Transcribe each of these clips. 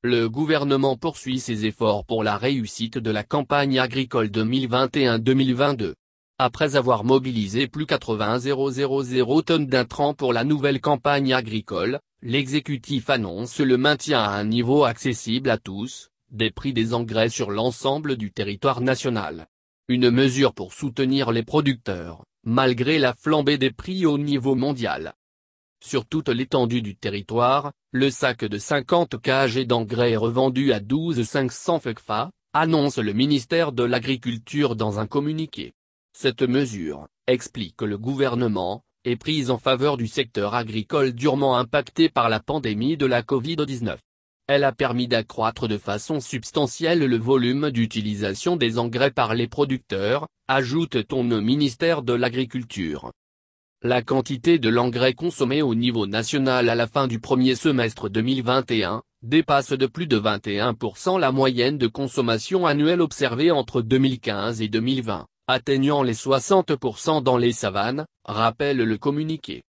Le gouvernement poursuit ses efforts pour la réussite de la campagne agricole 2021-2022. Après avoir mobilisé plus 80 000 tonnes d'intrants pour la nouvelle campagne agricole, l'exécutif annonce le maintien à un niveau accessible à tous, des prix des engrais sur l'ensemble du territoire national. Une mesure pour soutenir les producteurs, malgré la flambée des prix au niveau mondial. Sur toute l'étendue du territoire, le sac de 50 kg d'engrais est revendu à 12 500 FECFA, annonce le ministère de l'Agriculture dans un communiqué. Cette mesure, explique le gouvernement, est prise en faveur du secteur agricole durement impacté par la pandémie de la Covid-19. Elle a permis d'accroître de façon substantielle le volume d'utilisation des engrais par les producteurs, ajoute-t-on au ministère de l'Agriculture. La quantité de l'engrais consommé au niveau national à la fin du premier semestre 2021, dépasse de plus de 21% la moyenne de consommation annuelle observée entre 2015 et 2020, atteignant les 60% dans les savanes, rappelle le communiqué.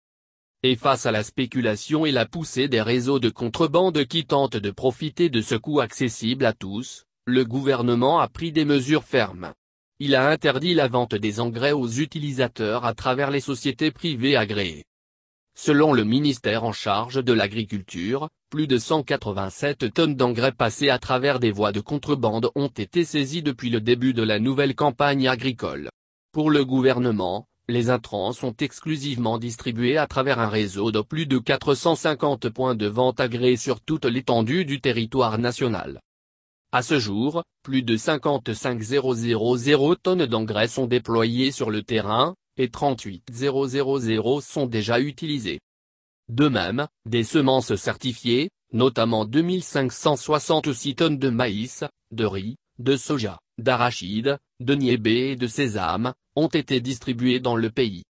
Et face à la spéculation et la poussée des réseaux de contrebande qui tentent de profiter de ce coût accessible à tous, le gouvernement a pris des mesures fermes. Il a interdit la vente des engrais aux utilisateurs à travers les sociétés privées agréées. Selon le ministère en charge de l'agriculture, plus de 187 tonnes d'engrais passés à travers des voies de contrebande ont été saisies depuis le début de la nouvelle campagne agricole. Pour le gouvernement, les intrants sont exclusivement distribués à travers un réseau de plus de 450 points de vente agréés sur toute l'étendue du territoire national. À ce jour, plus de 55 000 tonnes d'engrais sont déployées sur le terrain, et 38 000 sont déjà utilisées. De même, des semences certifiées, notamment 2566 tonnes de maïs, de riz, de soja, d'arachide, de niébé et de sésame, ont été distribuées dans le pays.